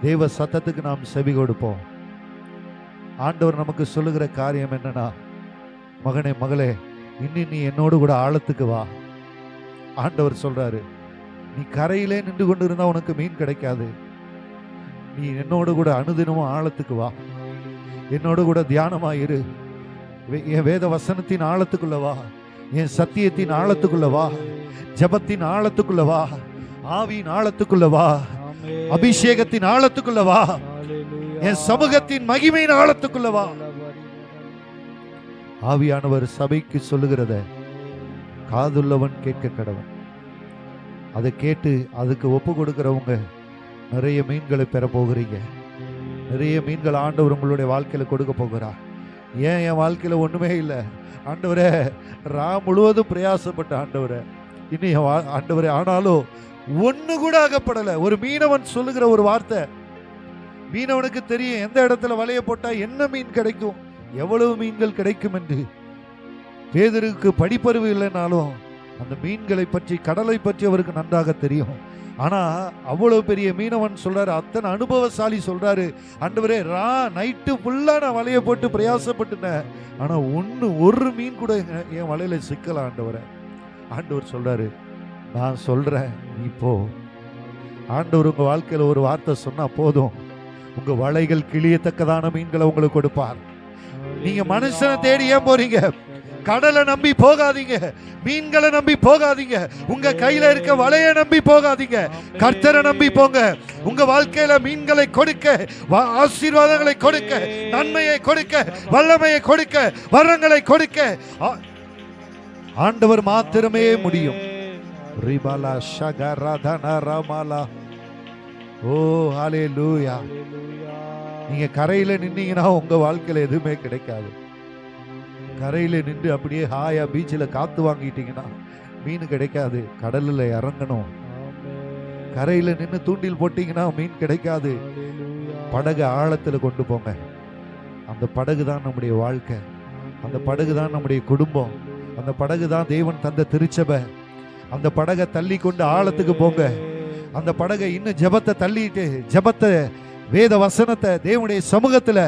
தேவ சத்தத்துக்கு நாம் செவி கொடுப்போம். ஆண்டவர் நமக்கு சொல்லுகிற காரியம் என்னன்னா, மகனே மகளே, இன்னும் நீ என்னோடு கூட ஆழத்துக்கு வா. ஆண்டவர் சொல்றாரு, நீ கரையிலே நின்று கொண்டு இருந்தா உனக்கு மீன் கிடைக்காது. நீ என்னோடு கூட அனுதினமும் ஆழத்துக்கு வா, என்னோடு கூட தியானமா இரு. என் வேத வசனத்தின் ஆழத்துக்குள்ள வா, என் சத்தியத்தின் ஆழத்துக்குள்ள வா, ஜபத்தின் ஆழத்துக்குள்ள வா, ஆவியின் ஆழத்துக்குள்ள வா, அபிஷேகத்தின் ஆழத்துக்குள்ள வா, என் சமூகத்தின் மகிமையின் ஆழத்துக்குள்ள வா. ஆவியானவர் சபைக்கு சொல்லுகிறத காதுள்ளவன் கேட்க கடவன். அதை கேட்டு அதுக்கு ஒப்பு கொடுக்கிறவங்க நிறைய மீன்களை பெற போகிறீங்க. நிறைய மீன்கள் ஆண்டவர் உங்களுடைய வாழ்க்கையில கொடுக்க போகிறார். ஏன் என் வாழ்க்கையில ஒண்ணுமே இல்லை ஆண்டவரே, முழுவதும் பிரயாசப்பட்ட ஆண்டவரே, இன்னும் ஆண்டவரே, ஆனாலும் ஒண்ணு கூட அகப்படல. ஒரு மீனவன் சொல்லுகிற ஒரு வார்த்தை, மீனவனுக்கு தெரியும் எந்த இடத்துல வலைய போட்டா என்ன மீன் கிடைக்கும், எவ்வளவு மீன்கள் கிடைக்கும் என்று. பேதுருக்கு படிப்பறிவு இல்லைனாலும் அந்த மீன்களை பற்றி, கடலை பற்றி அவருக்கு நன்றாக தெரியும். ஆனா அவ்வளவு பெரிய மீனவன் சொல்றாரு, அத்தனை அனுபவசாலி சொல்றாரு, ஆண்டவரே, நைட்டு ஃபுல்லா நான் வலைய போட்டு பிரயாசப்பட்டுனேன், ஆனா ஒரு மீன் கூட என் வலையில சிக்கல ஆண்டவரே. ஆண்டவர் சொல்றாரு, நான் சொல்றேன் நீ போ. ஆண்டவர் உங்க வாழ்க்கையில ஒரு வார்த்தை சொன்னா போதும், உங்க வலைகள் கிளியத்தக்கதான மீன்களை உங்களுக்கு கொடுப்பார். நீங்க மனுஷனை தேடி ஏன் போறீங்க? கடலை நம்பி போகாதீங்க, மீன்களை நம்பி போகாதீங்க, உங்க கையில இருக்க வலைய நம்பி போகாதீங்க, கர்த்தரை நம்பி போங்க. உங்க வாழ்க்கையில மீன்களை கொடுக்க, ஆசீர்வாதங்களை கொடுக்க, நன்மையை கொடுக்க, வல்லமையை கொடுக்க, வரங்களை கொடுக்க ஆண்டவர் மாத்திரமே முடியும். ரிபாலா ஷகரதன ரமாலா. ஓ ஹல்லேலூயா. நீங்க கரையில நின்னீங்கன்னா உங்க வாழ்க்கையில எதுவுமே கிடைக்காது. கரையில நின்று அப்படியே ஹாயா பீச்சில் காத்து வாங்கிட்டீங்கன்னா மீன் கிடைக்காது. கடல்ல இறங்கணும். கரையில நின்று தூண்டில் போட்டீங்கன்னா மீன் கிடைக்காது. படகு ஆழத்துல கொண்டு போங்க. அந்த படகு தான் நம்முடைய வாழ்க்கை, அந்த படகு தான் நம்முடைய குடும்பம், அந்த படகு தான் தேவன் தந்த திருச்சபை. அந்த படகை தள்ளி கொண்டு ஆழத்துக்கு போங்க. அந்த படகை இன்னும் ஜெபத்தை தள்ளிட்டு, ஜெபத்தை, வேத வசனத்தை, தேவனுடைய சமூகத்துல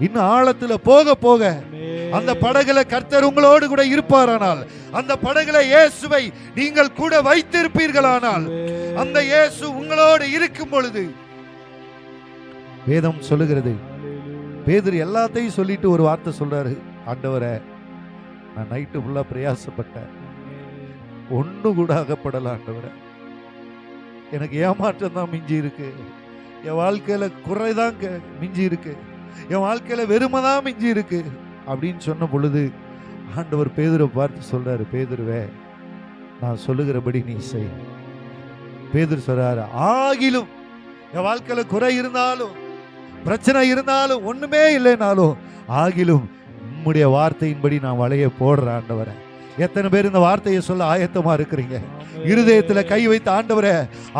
இன்னும் ஆழத்துல போக போக அந்த படகுல கர்த்தர் உங்களோடு கூட இருப்பாரானால், அந்த படகுல இயேசுவை நீங்கள் கூட வைத்திருப்பீர்களானால், அந்த இயேசு உங்களோடு இருக்கும் பொழுது, வேதம் சொல்லுகிறது, பேதுரு எல்லாத்தையும் சொல்லிட்டு ஒரு வார்த்தை சொல்றாரு, ஆண்டவரே, நான் நைட்டு ஃபுல்லா பிரயாசப்பட்டேன், ஒண்ணு கூட அகப்படல ஆண்டவரே, எனக்கு ஏமாற்றம் தான் மிஞ்சி இருக்கு, என் வாழ்க்கையில குறைதான் மிஞ்சி இருக்கு, என் வாழ்க்கையில வெறுமை தான் மிஞ்சி இருக்கு அப்படின்னு சொன்ன பொழுது ஆண்டவர் பேதுருவை பார்த்து சொல்றாரு, பேதுருவே, நான் சொல்லுகிறபடி நீ செய். பேதுரு சொல்றாரு, ஆகிலும் என் வாழ்க்கையில குறை இருந்தாலும், பிரச்சனை இருந்தாலும், ஒண்ணுமே இல்லைனாலும், ஆகிலும் உம்முடைய வார்த்தையின்படி நான் வலைய போடுறேன் ஆண்டவரே. எத்தனை பேர் இந்த வார்த்தையை சொல்ல ஆயத்தமா இருக்கிறீங்க? இருதயத்துல கை வைத்த, ஆண்டவரே,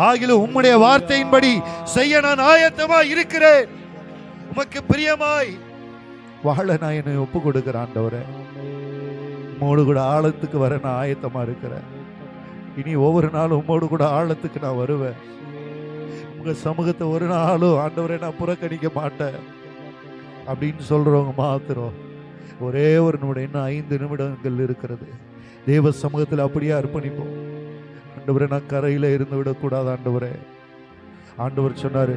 ஆகிலும் உம்முடைய வார்த்தையின்படி செய்ய நான் ஆயத்தமா இருக்கிறேன், உமக்கு பிரியமாய் வாழ நான் என்னை ஒப்பு கொடுக்கிறேன் ஆண்டவரே, உம்மோடு கூட ஆழத்துக்கு வர நான் ஆயத்தமா இருக்கிறேன், இனி ஒவ்வொரு நாளும் உம்மோடு கூட ஆழத்துக்கு நான் வருவேன், உங்க சமூகத்தை ஒரு நாளும் ஆண்டவரே நான் புறக்கணிக்க மாட்டேன் அப்படின்னு சொல்றவங்க மாத்திரம் ஒரே ஒரு நிமிடம், இன்னும் 5 நிமிடங்கள் இருக்கிறது, தேவ சமூகத்தில் அப்படியே அர்ப்பணிப்போம். ஆண்டவரே, நான் கரையில இருந்து விடக்கூடாது ஆண்டவரே. ஆண்டவர் சொன்னாரு,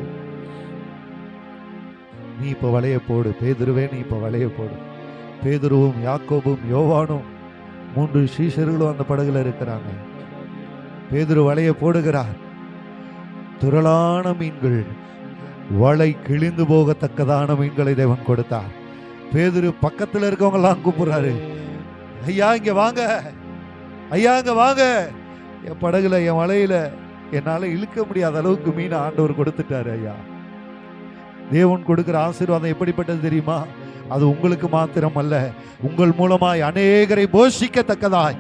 நீ இப்ப வலைய போடு பேதுருவே, நீ இப்ப வலைய போடு. பேதுருவும் யாக்கோபும் யோவானும் 3 சீஷர்களும் அந்த படகுல இருக்கிறாங்க. பேதுரு வலைய போடுகிறார். திரளான மீன்கள், வலை கிழிந்து போகத்தக்கதான மீன்களை தேவன் கொடுத்தார். பேதுரு பக்கத்துல இருக்கவங்க எல்லாம் கூப்பிடுறாரு, ஐயா இங்க வாங்க, ஐயா இங்க வாங்க, என் படகுல, என் வலையில என்னால இழுக்க முடியாத அளவுக்கு மீன் ஆண்டவர் கொடுத்துட்டாரு ஐயா, தேவன் கொடுக்கிற ஆசீர்வாதம் எப்படிப்பட்டது தெரியுமா? அது உங்களுக்கு மாத்திரம் அல்ல, உங்கள் மூலமாய் அநேகரை போஷிக்கத்தக்கதாய்,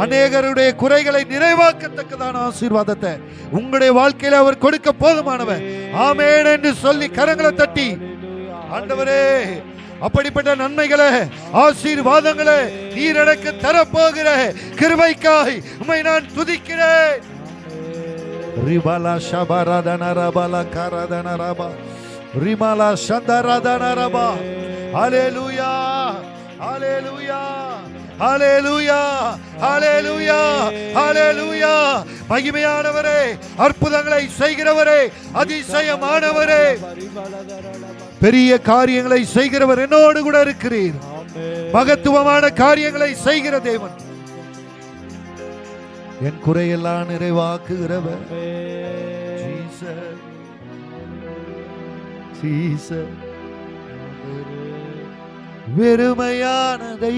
அநேகருடைய குறைகளை நிறைவாக்கத்தக்கதான ஆசீர்வாதத்தை உங்களுடைய வாழ்க்கையில அவர் கொடுக்க போதுமானவர். ஆமென் என்று சொல்லி கரங்களை தட்டி, ஆண்டவரே அப்படிப்பட்ட நன்மைகளை, ஆசீர்வாதங்களை நீர் எனக்கு தரப்போகிற கிருபைக்காய் உம்மை நான் துதிக்கிறேன். ரிபாலா ஷபரதனரபல கரதனரபா ரிமாலா சந்தரதனரபா. ஹல்லேலூயா, ஹல்லேலூயா, ஹல்லேலூயா, ஹல்லேலூயா, ஹல்லேலூயா. மகிமையானவரே, அற்புதங்களை செய்கிறவரே, அதிசயமானவரே, பெரிய காரியங்களை செய்கிறவர் என்னோடு கூட இருக்கிறீர். மகத்துவமான காரியங்களை செய்கிற தேவன், என் குறையெல்லாம் நிறைவாக்குகிறவர். வெறுமையானதை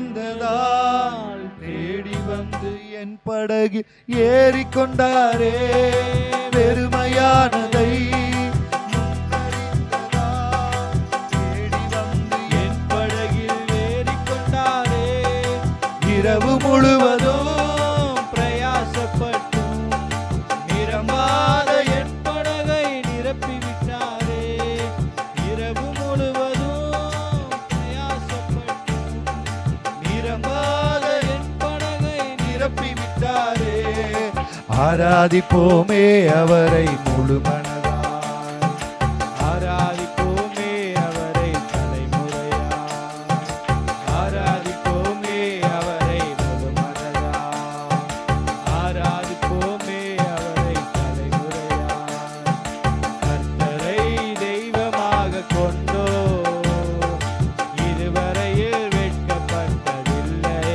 முன்னறிந்ததால் தேடி வந்து என் படகில் ஏறிக்கொண்டாரே. வெறுமையானதை இரவு முழுவதும் பிரயாசப்பட்டும் நிரம்பாத என் படகை நிரப்பிவிட்டாரே. இரவு முழுவதும் பிரயாசப்பட்டும் நிரம்பாத என் படகை நிரப்பிவிட்டாரே. ஆராதிப்போமே அவரை முழுமனதாய், ஆராதிப்போமே அவரை தலைமுறையாய், ஆராதிப்போமே அவரை முழுமனதாய், ஆராதிப்போமே அவரை தலைமுறையாய். கர்த்தரை தெய்வமாக கொண்டோ இதுவரையில் வெட்கப்பட்டதில்லை.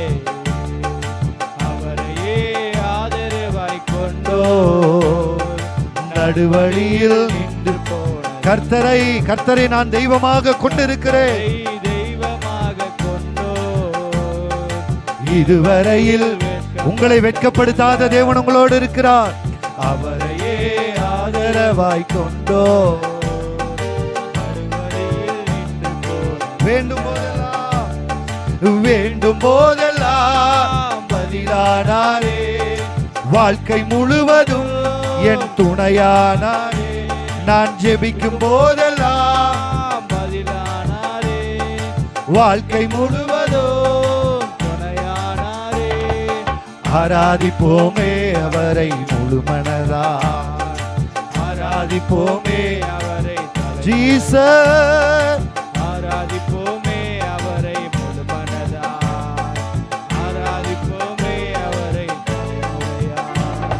அவரையே ஆதரவாய் கொண்டோ நடுவழியில் நின்று போன. கர்த்தரை நான் தெய்வமாக கொண்டிருக்கிறேன். தெய்வமாக கொண்டோ இதுவரையில் உங்களை வெட்கப்படுத்தாத தேவன் உங்களோடு இருக்கிறார். அவரையே ஆதரவாய் கொண்டோ வேண்டும் போதெல்லாம் பதிலானாரே. வாழ்க்கை முழுவதும் என் துணையானாரே. நான் ஜெபிக்கும் போதெல்லாம் பதிலானாரே. வாழ்க்கை முழுவதும் துணையானாரே. ஆராதிப்போமே அவரை முழுமனதாய், ஆராதிப்போமே அவரை ஜீசஸ், ஆராதிப்போமே அவரை முழுமனதாய், ஆராதிப்போமே அவரை தலைமுறையாய்.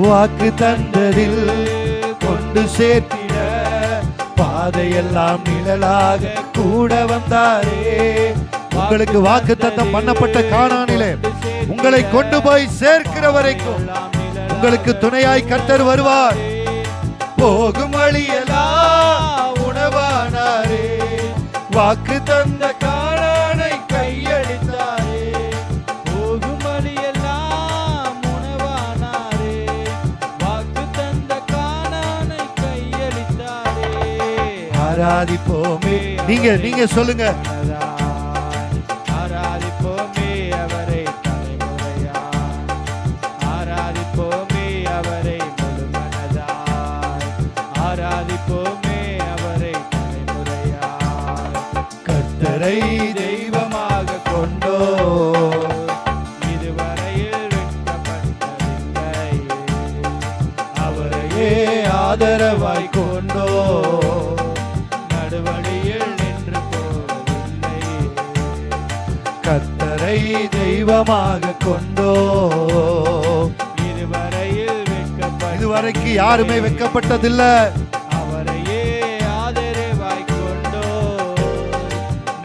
வாக்கு தந்ததில் கொண்டு சேர்த்திட பாதையெல்லாம் நிழலாக கூட வந்தாரே. உங்களுக்கு வாக்கு தத்தம் பண்ணப்பட்ட கானானிலே உங்களை கொண்டு போய் சேர்க்கிற வரைக்கும் உங்களுக்கு துணையாய் கர்த்தர் வருவார். போகும் வழியெல்லாம் உணவானாரே. வாக்கு தந்த கானானை கையளித்தாரே. போகும் வழியெல்லாம் உணவானாரே. வாக்கு தந்த கானானை கையளித்தாரே. ஆராதிப்போமே. நீங்க சொல்லுங்க. ஆராதிப்போமே அவரை தலைமுறையாய், ஆராதிப்போமே அவரை முழுமனதாய், ஆராதிப்போமே அவரை தலைமுறையாய். கர்த்தரை தெய்வமாக கொண்டோ இதுவரையில் வெட்கப்பட்டதில்லை. அவரையே ஆதரவாய் கொண்டோ நடுவழியில் நின்று போவதில்லை. கர்த்தரை தெய்வமாக கொண்டோ இதுவரையில் இதுவரைக்கு யாருமே வெட்கப்பட்டதில்லை. அவரையே ஆதரவாய் கொண்டோ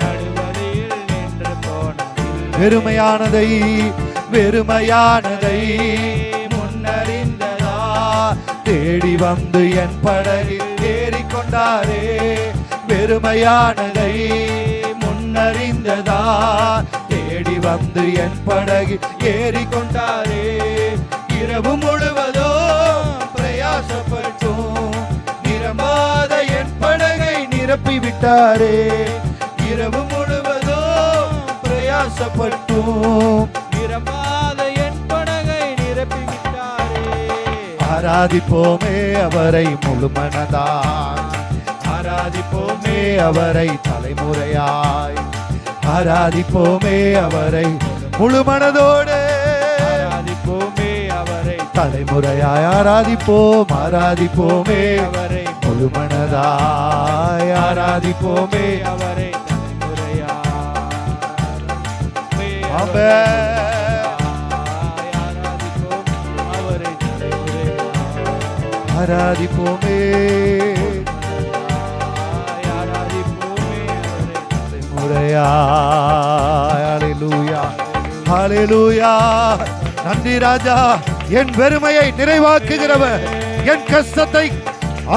நடுவழியில் நின்று போனதில்லை. வெறுமையானதை முன்னறிந்ததா தேடி வந்து என் படகில் ஏறிக்கொண்டாரே. வெறுமையானதை முன்னறிந்ததா தேடி வந்து என் படகில் ஏறிக்கொண்டாரே. இரவு முழுவதும் பிரயாசப்பட்டும் நிரம்பா நிரப்பி விட்டாரே. இரவு முழுவதும் பிரயாசப்பட்டும் நிரம்பாத என் படகை நிரப்பி விட்டாரே. ஆராதிப்போமே அவரை முழுமனதாய், ஆராதிப்போமே அவரை தலைமுறையாய், ஆராதிப்போமே அவரை முழுமனதோடு, ஆராதிப்போமே அவரை தலைமுறையாய் ஆராதிப்போம், ஆராதிப்போமே அவரை முழுமனதாய், ஆராதிப்போமே அவரை ஆராதிப்போமே. ஹல்லேலூயா, ஹல்லேலூயா. நன்றி ராஜா, என் வெறுமையை நிறைவாக்குகிறவர், என் கஷ்டத்தை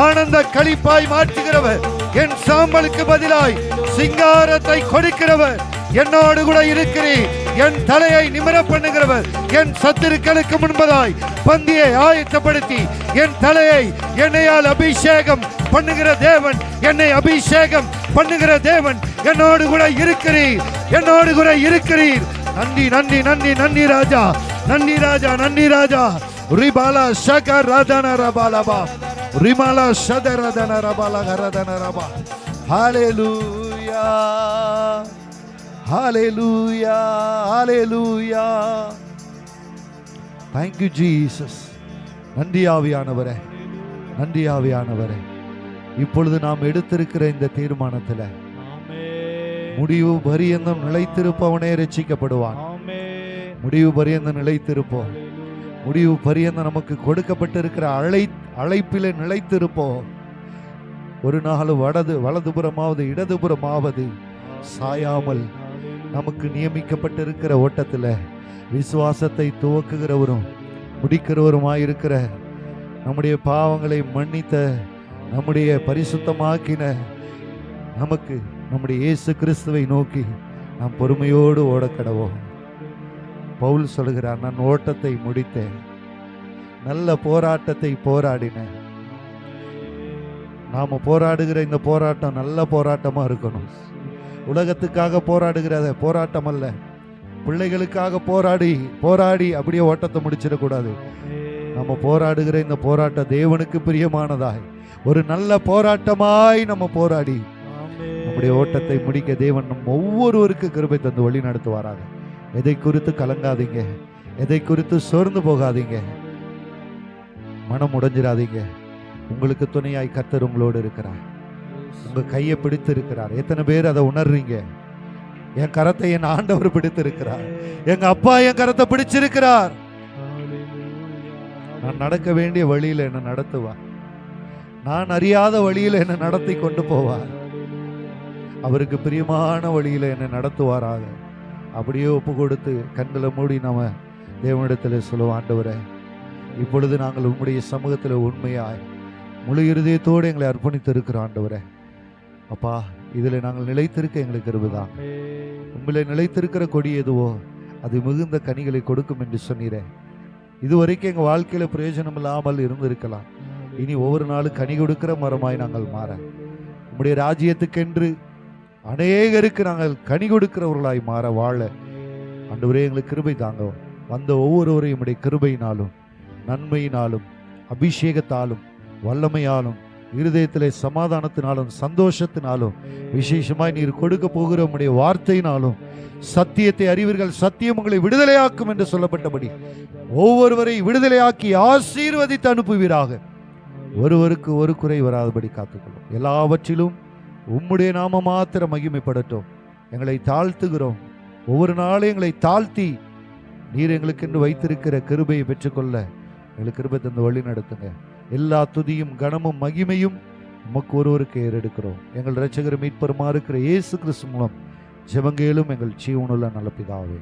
ஆனந்த களிப்பாய் மாற்றுகிறவர், என் சாம்பலுக்கு பதிலாய் சிங்காரத்தை கொடுக்கிறவர், என்னோடு கூட இருக்கிறீர். என் தலையை நிமிர பண்ணுகிறவர், என் சத்துருக்களுக்கு முன்பதாய் பந்தியை ஆயத்தப்படுத்தி என் தலையை எண்ணெயால் அபிஷேகம் பண்ணுகிற தேவன், என்னை அபிஷேகம் பண்ணுகிற தேவன் என்னோடு கூட இருக்கிறீர், என்னோடு கூட இருக்கிறீர். நன்றி நன்றி நன்றி நன்றி ராஜா, நன்றி ராஜா, நன்றி ராஜா. ரிபாலா ஷகர் ரதன ரபாலபா, ரிமாலா ஷதரதன ரபாலா கரதன ரபா. ஹல்லேலூயா, ஹல்லேலூயா, ஹல்லேலூயா. Thank you Jesus. நன்றி ஆவியானவரே, நன்றி ஆவியானவரே. இப்பொழுது நாம் எடுத்திருக்கிற இந்த தீர்மானத்தில் முடிவு பரியந்தம் நிலைத்திருப்பவனே ரட்சிக்கப்படுவான். முடிவு பரியந்தம் நிலைத்திருப்போம், முடிவு பரியந்தம் நமக்கு கொடுக்கப்பட்டிருக்கிற அழைப்பிலே நிலைத்திருப்போம். ஒரு நாள் வலதுபுறமாவது இடதுபுறமாவது சாயாமல் நமக்கு நியமிக்கப்பட்டிருக்கிற ஓட்டத்தில் விசுவாசத்தை துவக்குகிறவரும் முடிக்கிறவருமாயிருக்கிற, நம்முடைய பாவங்களை மன்னித்த, நம்முடைய பரிசுத்தமாக்கின நமக்கு நம்முடைய இயேசு கிறிஸ்துவை நோக்கி நாம் பொறுமையோடு ஓடக்கடவோம். பவுல் சொல்கிறார், நான் ஓட்டத்தை முடித்தேன், நல்ல போராட்டத்தை போராடினேன். நாம போராடுகிற இந்த போராட்டம் நல்ல போராட்டமா இருக்கணும். உலகத்துக்காக போராடுகிற போராட்டம் அல்ல, பிள்ளைகளுக்காக போராடி அப்படியே ஓட்டத்தை முடிச்சிடக்கூடாது. நம்ம போராடுகிற இந்த போராட்டம் தேவனுக்கு பிரியமானதாய் ஒரு நல்ல போராட்டமாய் நம்ம போராடி நம்முடைய ஓட்டத்தை முடிக்க தேவன் நம் ஒவ்வொருவருக்கு கிருபை தந்து வழி நடத்துவாராக. எதை குறித்து கலங்காதீங்க, எதை குறித்து சோர்ந்து போகாதீங்க, மனம் உடைஞ்சிடாதீங்க. உங்களுக்கு துணையாய் கர்த்தர் உங்களோடு இருக்கிறார், உங்க கையை பிடித்து இருக்கிறார். எத்தனை பேர் அதை உணர்றீங்க? என் கரத்தை என் ஆண்டவர் பிடித்து இருக்கிறார், எங்க அப்பா என் கரத்தை பிடிச்சிருக்கிறார். நான் நடக்க வேண்டிய வழியில என்ன நடத்துவார், நான் அறியாத வழியில என்ன நடத்தி கொண்டு போவார், அவருக்கு பிரியமான வழியில என்னை நடத்துவாராக. அப்படியே ஒப்பு கொடுத்து கண்களை மூடி நாம தேவனிடத்தில் சொல்லுவோம், ஆண்டவரே இப்பொழுது நாங்கள் உம்முடைய சமூகத்தில் உண்மையாய் முழு இருதயத்தோடு எங்களை அர்ப்பணித்து இருக்கிறோம். ஆண்டவரே அப்பா, இதில் நாங்கள் நிலைத்திருக்க எங்களுக்கு கிருபைதான். உங்களை நிலைத்திருக்கிற கொடி எதுவோ அது மிகுந்த கனிகளை கொடுக்கும் என்று சொன்னீரே. இதுவரைக்கும் எங்கள் வாழ்க்கையில் பிரயோஜனம் இல்லாமல் இருந்திருக்கலாம், இனி ஒவ்வொரு நாளும் கனி கொடுக்கிற மரமாய் நாங்கள் மாற, உம்முடைய ராஜ்யத்துக்கென்று அநேகருக்கு நாங்கள் கனி கொடுக்கிறவர்களாய் மாற வாழ ஆண்டவரே எங்களுக்கு கிருபை தாங்க. வந்த ஒவ்வொருவரையும் உம்முடைய கிருபையினாலும் நன்மையினாலும் அபிஷேகத்தாலும் வல்லமையாலும் இருதயத்திலே சமாதானத்தினாலும் சந்தோஷத்தினாலும் விசேஷமாய் நீர் கொடுக்க போகிற உம்முடைய வார்த்தையினாலும் சத்தியத்தை அறிவீர்கள், சத்தியம் உங்களை விடுதலையாக்கும் என்று சொல்லப்பட்டபடி ஒவ்வொருவரை விடுதலையாக்கி ஆசீர்வதித்து அனுப்புவீராக. ஒருவருக்கு ஒரு குறை வராதபடி காத்துக்கொள்ளும். எல்லாவற்றிலும் உம்முடைய நாம மாத்திர மகிமைப்படட்டும். எங்களை தாழ்த்துகிறோம். ஒவ்வொரு நாளும் எங்களை தாழ்த்தி நீர் எங்களுக்கு என்று வைத்திருக்கிற கிருபையை பெற்றுக்கொள்ள எங்களுக்கு கிருபை தந்து வழி நடத்துங்க. எல்லா துதியும் கனமும் மகிமையும் உமக்கு ஒருவருக்கு ஏறெடுக்கிறோம். எங்கள் இரட்சகர் மீட்பருமா இருக்கிற இயேசு கிறிஸ்து மூலம் ஜெபங்கேலும் எங்கள் ஜீவனுள்ள நல்ல பிதாவே.